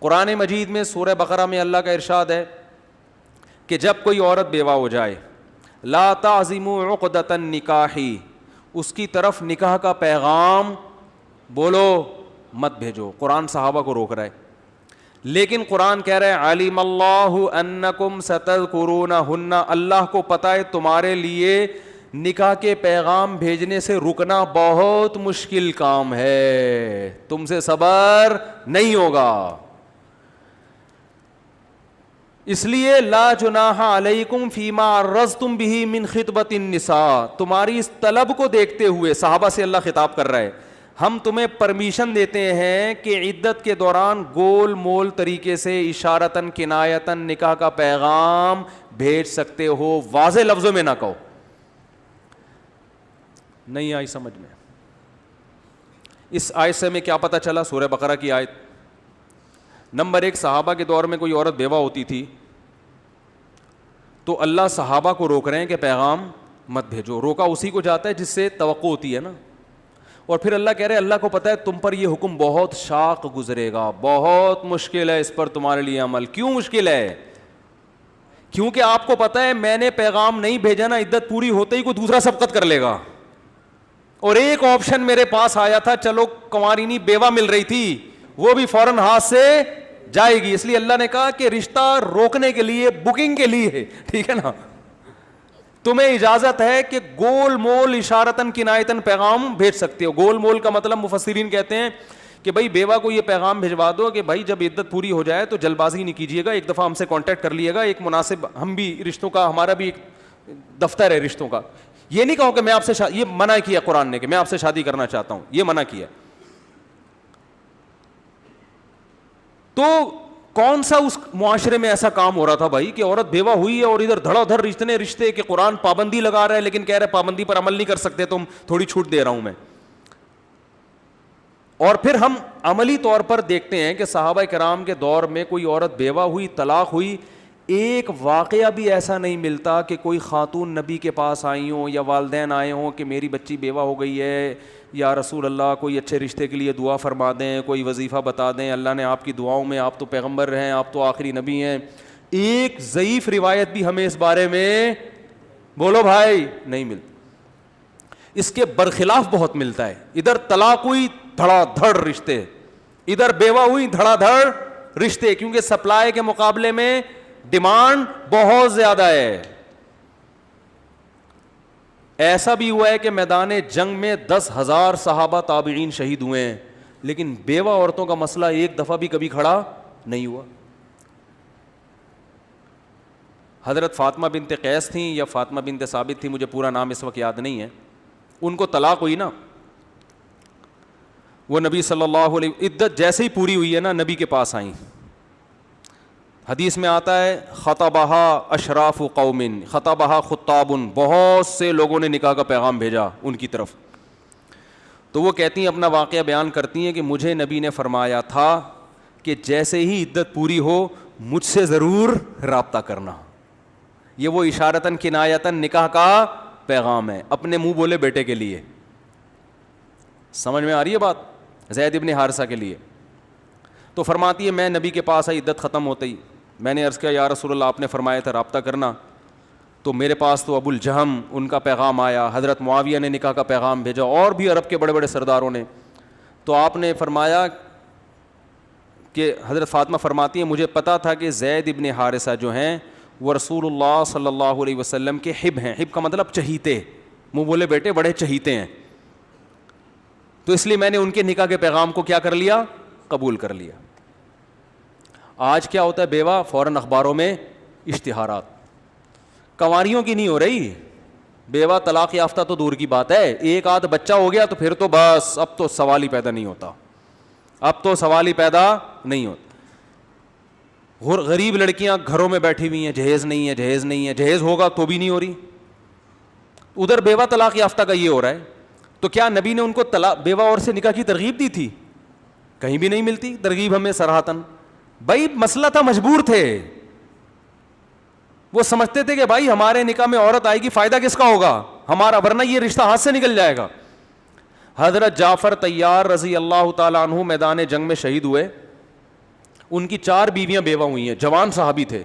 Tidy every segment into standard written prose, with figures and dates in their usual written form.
قرآن مجید میں سورہ بقرہ میں اللہ کا ارشاد ہے کہ جب کوئی عورت بیوہ ہو جائے، لا تعزموا عقدۃ النکاح، اس کی طرف نکاح کا پیغام بولو مت بھیجو. قرآن صحابہ کو روک رہا ہے، لیکن قرآن کہہ رہا ہے علیم اللہ انکم ستذکرونہن، اللہ کو پتہ ہے تمہارے لیے نکاح کے پیغام بھیجنے سے رکنا بہت مشکل کام ہے، تم سے صبر نہیں ہوگا. اس لیے لا جناح علیکم فیما عرضتم بہ من خطبۃ النساء، تمہاری اس طلب کو دیکھتے ہوئے صحابہ سے اللہ خطاب کر رہا ہے، ہم تمہیں پرمیشن دیتے ہیں کہ عدت کے دوران گول مول طریقے سے اشارتاً کنایتاً نکاح کا پیغام بھیج سکتے ہو، واضح لفظوں میں نہ کہو. نہیں آئی سمجھ میں؟ اس آیت سے ہمیں کیا پتہ چلا؟ سورہ بقرہ کی آیت نمبر 1، صحابہ کے دور میں کوئی عورت بیوہ ہوتی تھی تو اللہ صحابہ کو روک رہے ہیں کہ پیغام مت بھیجو. روکا اسی کو جاتا ہے جس سے توقع ہوتی ہے نا. اور پھر اللہ کہہ رہے اللہ کو پتہ ہے تم پر یہ حکم بہت شاق گزرے گا، بہت مشکل ہے اس پر تمہارے لیے عمل. کیوں مشکل ہے؟ کیونکہ آپ کو پتہ ہے میں نے پیغام نہیں بھیجا نا، عدت پوری ہوتے ہی کوئی دوسرا سبقت کر لے گا. اور ایک آپشن میرے پاس آیا تھا، چلو کنوارینی بیوہ مل رہی تھی، وہ بھی فوراً ہاتھ سے جائے گی. اس لیے اللہ نے کہا کہ رشتہ روکنے کے لیے، بکنگ کے لیے، ٹھیک ہے نا، تمہیں اجازت ہے کہ گول مول اشارتاً کنایتاً پیغام بھیج سکتے ہو. گول مول کا مطلب مفسرین کہتے ہیں کہ بھائی بیوہ کو یہ پیغام بھجوا دو کہ بھائی جب عدت پوری ہو جائے تو جلد بازی نہیں کیجیے گا، ایک دفعہ ہم سے کانٹیکٹ کر لیے گا، ایک مناسب، ہم بھی رشتوں کا، ہمارا بھی ایک دفتر ہے رشتوں کا. یہ نہیں کہو کہ میں آپ سے یہ منع کیا قرآن نے کہ میں آپ سے شادی کرنا چاہتا ہوں، یہ منع کیا. تو کون سا اس معاشرے میں ایسا کام ہو رہا تھا بھائی کہ عورت بیوہ ہوئی ہے اور ادھر دھڑا دھڑ رشتے کہ قرآن پابندی لگا رہا ہے لیکن کہہ رہے پابندی پر عمل نہیں کر سکتے، تم تھوڑی چھوٹ دے رہا ہوں میں. اور پھر ہم عملی طور پر دیکھتے ہیں کہ صحابہ کرام کے دور میں کوئی عورت بیوہ ہوئی، طلاق ہوئی، ایک واقعہ بھی ایسا نہیں ملتا کہ کوئی خاتون نبی کے پاس آئی ہوں یا والدین آئے ہوں کہ میری بچی بیوہ ہو گئی ہے یا رسول اللہ کوئی اچھے رشتے کے لیے دعا فرما دیں، کوئی وظیفہ بتا دیں، اللہ نے آپ کی دعاؤں میں، آپ تو پیغمبر ہیں، آپ تو آخری نبی ہیں. ایک ضعیف روایت بھی ہمیں اس بارے میں بولو بھائی نہیں ملتی. اس کے برخلاف بہت ملتا ہے. ادھر طلاق ہوئی دھڑا دھڑ رشتے، ادھر بیوہ ہوئی دھڑا دھڑ رشتے، کیونکہ سپلائی کے مقابلے میں ڈیمانڈ بہت زیادہ ہے. ایسا بھی ہوا ہے کہ میدان جنگ میں 10,000 صحابہ تابعین شہید ہوئے ہیں، لیکن بیوہ عورتوں کا مسئلہ ایک دفعہ بھی کبھی کھڑا نہیں ہوا. حضرت فاطمہ بنت قیس تھیں یا فاطمہ بنت ثابت تھی، مجھے پورا نام اس وقت یاد نہیں ہے. ان کو طلاق ہوئی نا، وہ نبی صلی اللہ علیہ عدت جیسے ہی پوری ہوئی ہے نا، نبی کے پاس آئیں. حدیث میں آتا ہے خطبہا اشراف قوم، خطبہا خطاب، بہت سے لوگوں نے نکاح کا پیغام بھیجا ان کی طرف. تو وہ کہتی ہیں، اپنا واقعہ بیان کرتی ہیں کہ مجھے نبی نے فرمایا تھا کہ جیسے ہی عدت پوری ہو مجھ سے ضرور رابطہ کرنا. یہ وہ اشارتاً کنایتاً نکاح کا پیغام ہے، اپنے منہ بولے بیٹے کے لیے. سمجھ میں آ رہی ہے بات؟ زید ابن حارثہ کے لیے. تو فرماتی ہے میں نبی کے پاس آئی عدت ختم ہوتے ہی، میں نے عرض کیا یا رسول اللہ آپ نے فرمایا تھا رابطہ کرنا. تو میرے پاس تو ابو الجہم ان کا پیغام آیا، حضرت معاویہ نے نکاح کا پیغام بھیجا، اور بھی عرب کے بڑے بڑے سرداروں نے. تو آپ نے فرمایا کہ حضرت فاطمہ فرماتی ہیں مجھے پتا تھا کہ زید ابن حارثہ جو ہیں وہ رسول اللہ صلی اللہ علیہ وسلم کے حب ہیں. حب کا مطلب چہیتے، منہ بولے بیٹے بڑے چہیتے ہیں. تو اس لیے میں نے ان کے نکاح کے پیغام کو کیا کر لیا؟ قبول کر لیا. آج کیا ہوتا ہے؟ بیوہ فوراً اخباروں میں اشتہارات. کنواریوں کی نہیں ہو رہی، بیوہ طلاق یافتہ تو دور کی بات ہے، ایک آدھ بچہ ہو گیا تو پھر تو بس اب تو سوال ہی پیدا نہیں ہوتا، اب تو سوال ہی پیدا نہیں ہوتا. غریب لڑکیاں گھروں میں بیٹھی ہوئی ہیں، جہیز نہیں ہے، جہیز نہیں ہے، جہیز ہوگا تو بھی نہیں ہو رہی. ادھر بیوہ طلاق یافتہ کا یہ ہو رہا ہے. تو کیا نبی نے ان کو طلاق بیوہ اور سے نکاح کی ترغیب دی تھی؟ کہیں بھی نہیں ملتی ترغیب ہمیں صراحتاً. بھائی مسئلہ تھا، مجبور تھے، وہ سمجھتے تھے کہ بھائی ہمارے نکاح میں عورت آئے گی، فائدہ کس کا ہوگا؟ ہمارا، ورنہ یہ رشتہ ہاتھ سے نکل جائے گا. حضرت جعفر طیار رضی اللہ تعالیٰ عنہ میدان جنگ میں شہید ہوئے. ان کی 4 بیویاں بیوہ ہوئی ہیں, جوان صحابی تھے.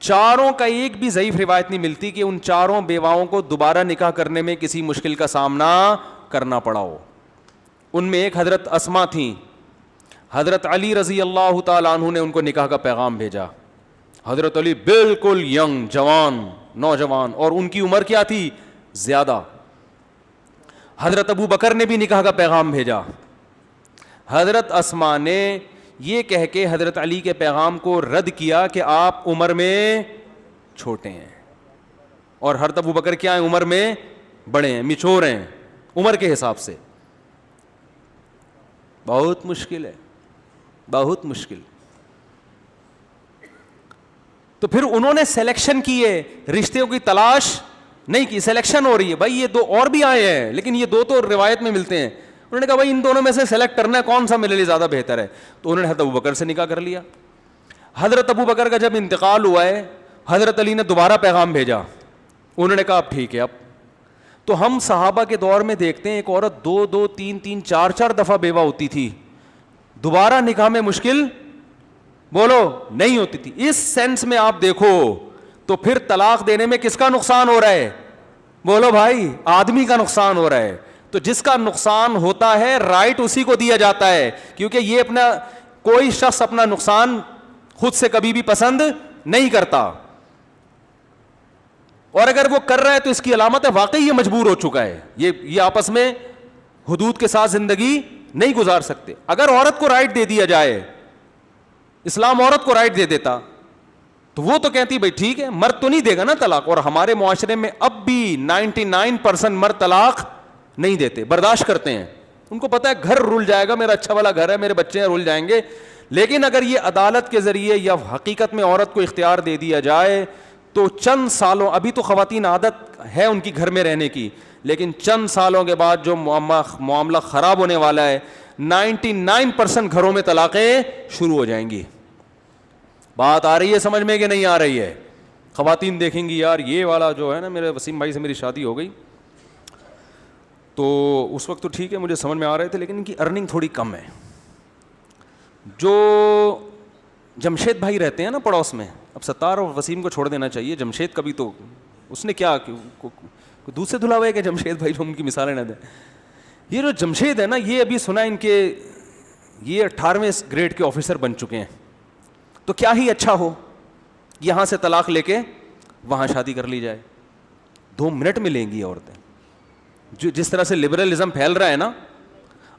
چاروں کا ایک بھی ضعیف روایت نہیں ملتی کہ ان چاروں بیواؤں کو دوبارہ نکاح کرنے میں کسی مشکل کا سامنا کرنا پڑا ہو. ان میں ایک حضرت اسما تھیں. حضرت علی رضی اللہ تعالیٰ عنہ نے ان کو نکاح کا پیغام بھیجا. حضرت علی بالکل ینگ, جوان, نوجوان, اور ان کی عمر کیا تھی؟ زیادہ. حضرت ابو بکر نے بھی نکاح کا پیغام بھیجا. حضرت اسما نے یہ کہہ کے حضرت علی کے پیغام کو رد کیا کہ آپ عمر میں چھوٹے ہیں, اور حضرت ابو بکر کیا ہیں؟ عمر میں بڑے ہیں, میچور ہیں عمر کے حساب سے. بہت مشکل ہے, بہت مشکل. تو پھر انہوں نے سلیکشن کی ہے, رشتوں کی تلاش نہیں کی, سلیکشن ہو رہی ہے. بھائی یہ 2 اور بھی آئے ہیں لیکن یہ 2 تو روایت میں ملتے ہیں. انہوں نے کہا بھائی ان دونوں میں سے سلیکٹ کرنا ہے, کون سا میرے لیے زیادہ بہتر ہے. تو انہوں نے حضرت ابو بکر سے نکاح کر لیا. حضرت ابو بکر کا جب انتقال ہوا ہے, حضرت علی نے دوبارہ پیغام بھیجا. انہوں نے کہا اب ٹھیک ہے. اب تو ہم صحابہ کے دور میں دیکھتے ہیں ایک عورت 2 3 4 دفعہ بیوہ ہوتی تھی, دوبارہ نکاح میں مشکل بولو نہیں ہوتی تھی. اس سینس میں آپ دیکھو تو پھر طلاق دینے میں کس کا نقصان ہو رہا ہے؟ بولو بھائی, آدمی کا نقصان ہو رہا ہے. تو جس کا نقصان ہوتا ہے رائٹ اسی کو دیا جاتا ہے, کیونکہ یہ اپنا کوئی شخص اپنا نقصان خود سے کبھی بھی پسند نہیں کرتا, اور اگر وہ کر رہا ہے تو اس کی علامت ہے واقعی یہ مجبور ہو چکا ہے. یہ آپس میں حدود کے ساتھ زندگی نہیں گزار سکتے. اگر عورت کو رائٹ دے دیا جائے, اسلام عورت کو رائٹ دے دیتا تو وہ تو کہتی بھائی ٹھیک ہے, مرد تو نہیں دے گا نا طلاق. اور ہمارے معاشرے میں اب بھی 99% مرد طلاق نہیں دیتے, برداشت کرتے ہیں. ان کو پتا ہے گھر رول جائے گا, میرا اچھا والا گھر ہے, میرے بچے ہیں, رول جائیں گے. لیکن اگر یہ عدالت کے ذریعے یا حقیقت میں عورت کو اختیار دے دیا جائے تو چند سالوں, ابھی تو خواتین عادت ہے ان کی گھر میں رہنے کی, لیکن چند سالوں کے بعد جو معاملہ خراب ہونے والا ہے, 99% گھروں میں طلاقیں شروع ہو جائیں گی. بات آ رہی ہے سمجھ میں کہ نہیں آ رہی ہے؟ خواتین دیکھیں گی یار یہ والا جو ہے نا, میرے وسیم بھائی سے میری شادی ہو گئی تو اس وقت تو ٹھیک ہے مجھے سمجھ میں آ رہے تھے, لیکن ان کی ارننگ تھوڑی کم ہے. جو جمشید بھائی رہتے ہیں نا پڑوس میں, اب ستار اور وسیم کو چھوڑ دینا چاہیے, جمشید کبھی تو اس نے کیا دودھ سے دھلا ہوا ہے کہ جمشید بھائی جو ان کی مثالیں نہ دیں. یہ جو جمشید ہے نا, یہ ابھی سنا ان کے یہ 18ویں گریڈ کے آفیسر بن چکے ہیں. تو کیا ہی اچھا ہو یہاں سے طلاق لے کے وہاں شادی کر لی جائے, 2 منٹ میں لیں گی عورتیں. جو جس طرح سے لبرلزم پھیل رہا ہے نا,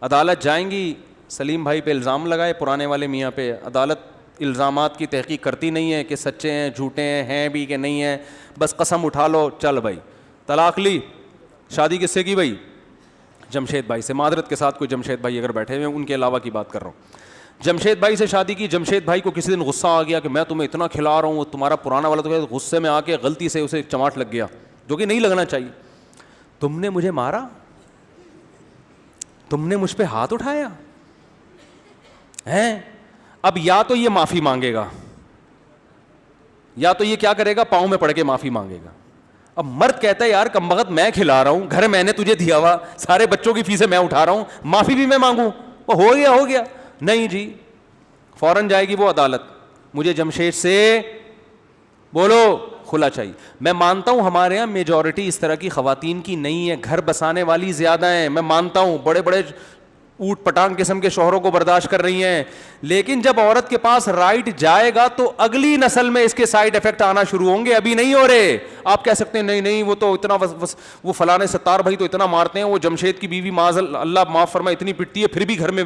عدالت جائیں گی, سلیم بھائی پہ الزام لگائے پرانے والے میاں پہ, عدالت الزامات کی تحقیق کرتی نہیں ہے کہ سچے ہیں جھوٹے ہیں بھی کہ نہیں ہیں, بس قسم اٹھا لو چل بھائی طلاق لی. شادی کس سے کی بھائی؟ جمشید بھائی سے. معذرت کے ساتھ کوئی جمشید بھائی اگر بیٹھے ہوئے ہیں ان کے علاوہ کی بات کر رہا ہوں. جمشید بھائی سے شادی کی. جمشید بھائی کو کسی دن غصہ آ گیا کہ میں تمہیں اتنا کھلا رہا ہوں, تمہارا پرانا والا تو غصے میں آ کے غلطی سے اسے چماٹ لگ گیا, جو کہ نہیں لگنا چاہیے. تم نے مجھے مارا, تم نے مجھ پہ ہاتھ اٹھایا ہیں. اب یا تو یہ معافی مانگے گا یا تو یہ کیا کرے گا, پاؤں میں پڑ کے معافی مانگے گا. اب مرد کہتا ہے یار کم بخت میں کھلا رہا ہوں, گھر میں نے تجھے دیا ہوا, سارے بچوں کی فیسیں میں اٹھا رہا ہوں, معافی بھی میں مانگوں, وہ ہو گیا. نہیں جی, فوراً جائے گی وہ عدالت, مجھے جمشید سے بولو کھلا چاہیے. میں مانتا ہوں ہمارے یہاں میجورٹی اس طرح کی خواتین کی نہیں ہے, گھر بسانے والی زیادہ ہیں, میں مانتا ہوں بڑے بڑے اوٹ پٹانگ قسم کے شوہروں کو برداشت کر رہی ہیں. لیکن جب عورت کے پاس رائٹ جائے گا تو اگلی نسل میں اس کے سائیڈ افیکٹ آنا شروع ہوں گے, ابھی نہیں ہو رہے. آپ کہہ سکتے ہیں نہیں وہ تو اتنا وہ فلانے ستار بھائی تو اتنا مارتے ہیں, وہ جمشید کی بیوی معاذ اللہ معاف فرمائے اتنی پٹتی ہے پھر بھی گھر میں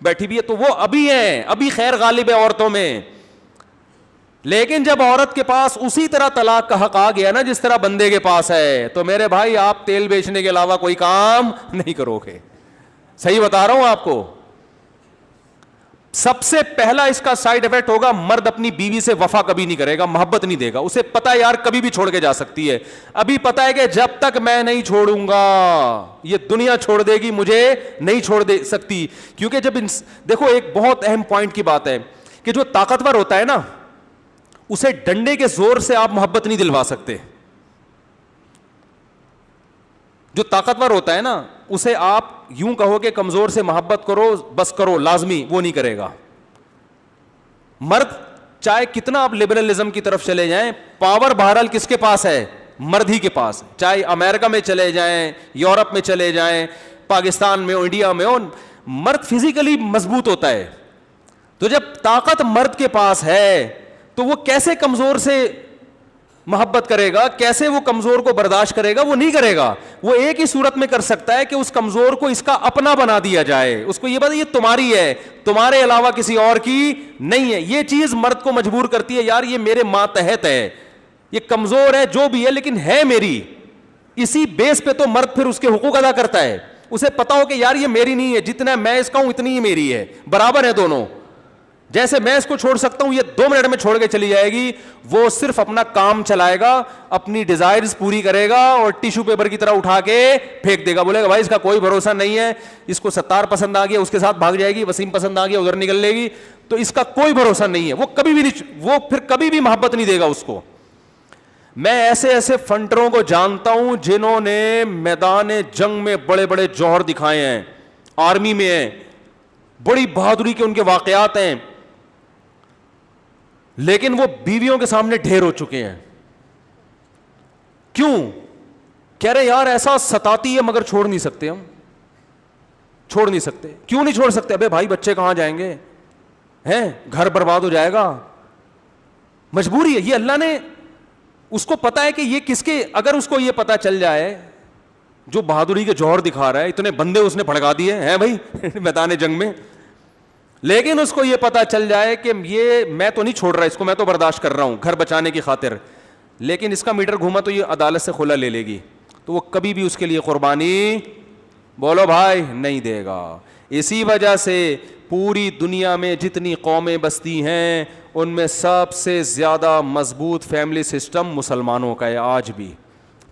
بیٹھی بھی ہے, تو وہ ابھی ہیں, ابھی خیر غالب ہے عورتوں میں. لیکن جب عورت کے پاس اسی طرح طلاق کا حق آ گیا نا جس طرح بندے کے پاس ہے, تو میرے بھائی آپ تیل بیچنے کے علاوہ کوئی کام نہیں کرو گے. صحیح بتا رہا ہوں آپ کو. سب سے پہلا اس کا سائیڈ افیکٹ ہوگا, مرد اپنی بیوی سے وفا کبھی نہیں کرے گا, محبت نہیں دے گا. اسے پتا ہے یار کبھی بھی چھوڑ کے جا سکتی ہے, ابھی پتا ہے کہ جب تک میں نہیں چھوڑوں گا یہ دنیا چھوڑ دے گی, مجھے نہیں چھوڑ دے سکتی. کیونکہ جب دیکھو ایک بہت اہم پوائنٹ کی بات ہے کہ جو طاقتور ہوتا ہے نا اسے ڈنڈے کے زور سے آپ محبت نہیں دلوا سکتے. جو طاقتور ہوتا ہے نا اسے آپ یوں کہو کہ کمزور سے محبت کرو بس کرو لازمی, وہ نہیں کرے گا. مرد چاہے کتنا آپ لبرلزم کی طرف چلے جائیں, پاور بہرحال کس کے پاس ہے؟ مرد ہی کے پاس. چاہے امریکہ میں چلے جائیں, یورپ میں چلے جائیں, پاکستان میں ہو, انڈیا میں ہو, مرد فزیکلی مضبوط ہوتا ہے. تو جب طاقت مرد کے پاس ہے تو وہ کیسے کمزور سے محبت کرے گا, کیسے وہ کمزور کو برداشت کرے گا؟ وہ نہیں کرے گا. وہ ایک ہی صورت میں کر سکتا ہے کہ اس کمزور کو اس کا اپنا بنا دیا جائے, اس کو یہ بتا یہ تمہاری ہے, تمہارے علاوہ کسی اور کی نہیں ہے. یہ چیز مرد کو مجبور کرتی ہے, یار یہ میرے ماتحت ہے, یہ کمزور ہے جو بھی ہے لیکن ہے میری. اسی بیس پہ تو مرد پھر اس کے حقوق ادا کرتا ہے. اسے پتا ہو کہ یار یہ میری نہیں ہے, جتنا میں اس کا ہوں اتنی ہی میری ہے, برابر ہے دونوں. جیسے میں اس کو چھوڑ سکتا ہوں, یہ 2 منٹ میں چھوڑ کے چلی جائے گی. وہ صرف اپنا کام چلائے گا, اپنی ڈیزائرز پوری کرے گا اور ٹیشو پیپر کی طرح اٹھا کے پھینک دے گا. بولے گا بھائی اس کا کوئی بھروسہ نہیں ہے, اس کو ستار پسند آ گیا اس کے ساتھ بھاگ جائے گی, وسیم پسند آ گیا ادھر نکل لے گی, تو اس کا کوئی بھروسہ نہیں ہے. وہ کبھی بھی نہیں, وہ پھر کبھی بھی محبت نہیں دے گا اس کو. میں ایسے ایسے فنٹروں کو جانتا ہوں جنہوں نے میدان جنگ میں بڑے بڑے جوہر دکھائے ہیں, آرمی میں ہیں, بڑی بہادری کے ان کے واقعات ہیں, لیکن وہ بیویوں کے سامنے ڈھیر ہو چکے ہیں. کیوں؟ کہہ رہے یار ایسا ستاتی ہے مگر چھوڑ نہیں سکتے, ہم چھوڑ نہیں سکتے. کیوں نہیں چھوڑ سکتے؟ ابے بھائی بچے کہاں جائیں گے, ہیں گھر برباد ہو جائے گا, مجبوری ہے. یہ اللہ نے, اس کو پتا ہے کہ یہ کس کے, اگر اس کو یہ پتا چل جائے جو بہادری کے جوہر دکھا رہا ہے, اتنے بندے اس نے بھڑکا دیے ہیں بھائی میدان جنگ میں, لیکن اس کو یہ پتا چل جائے کہ یہ میں تو نہیں چھوڑ رہا اس کو, میں تو برداشت کر رہا ہوں گھر بچانے کی خاطر, لیکن اس کا میٹر گھوما تو یہ عدالت سے خلا لے لے گی, تو وہ کبھی بھی اس کے لیے قربانی بولو بھائی نہیں دے گا. اسی وجہ سے پوری دنیا میں جتنی قومیں بستی ہیں ان میں سب سے زیادہ مضبوط فیملی سسٹم مسلمانوں کا ہے آج بھی.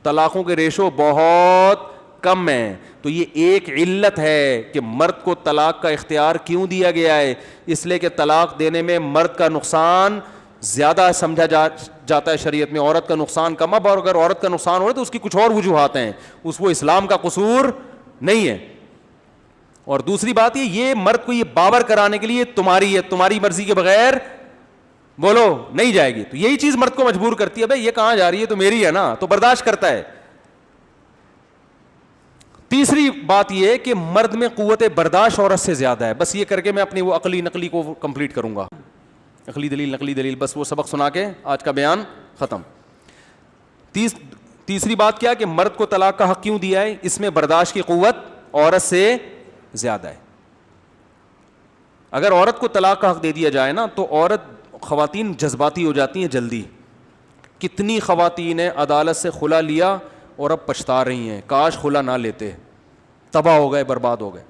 طلاقوں کے ریشو بہت کم ہیں. تو یہ ایک علت ہے کہ مرد کو طلاق کا اختیار کیوں دیا گیا ہے, اس لیے کہ طلاق دینے میں مرد کا نقصان زیادہ سمجھا جاتا ہے شریعت میں, عورت کا نقصان کم. اب اگر عورت کا نقصان ہو رہا ہے تو اس کی کچھ اور وجوہات ہیں, اس وہ اسلام کا قصور نہیں ہے. اور دوسری بات یہ مرد کو یہ باور کرانے کے لیے تمہاری ہے, تمہاری مرضی کے بغیر بولو نہیں جائے گی. تو یہی چیز مرد کو مجبور کرتی ہے, بھائی یہ کہاں جا رہی ہے, تو میری ہے نا, تو برداشت کرتا ہے. تیسری بات یہ کہ مرد میں قوت برداشت عورت سے زیادہ ہے. بس یہ کر کے میں اپنی وہ عقلی نقلی کو کمپلیٹ کروں گا, عقلی دلیل نقلی دلیل, بس وہ سبق سنا کے آج کا بیان ختم. تیسری بات کیا کہ مرد کو طلاق کا حق کیوں دیا ہے, اس میں برداشت کی قوت عورت سے زیادہ ہے. اگر عورت کو طلاق کا حق دے دیا جائے نا تو خواتین جذباتی ہو جاتی ہیں جلدی. کتنی خواتین نے عدالت سے خلا لیا اور اب پچھتا رہی ہیں, کاش خلا نہ لیتے, تباہ ہو گئے, برباد ہو گئے.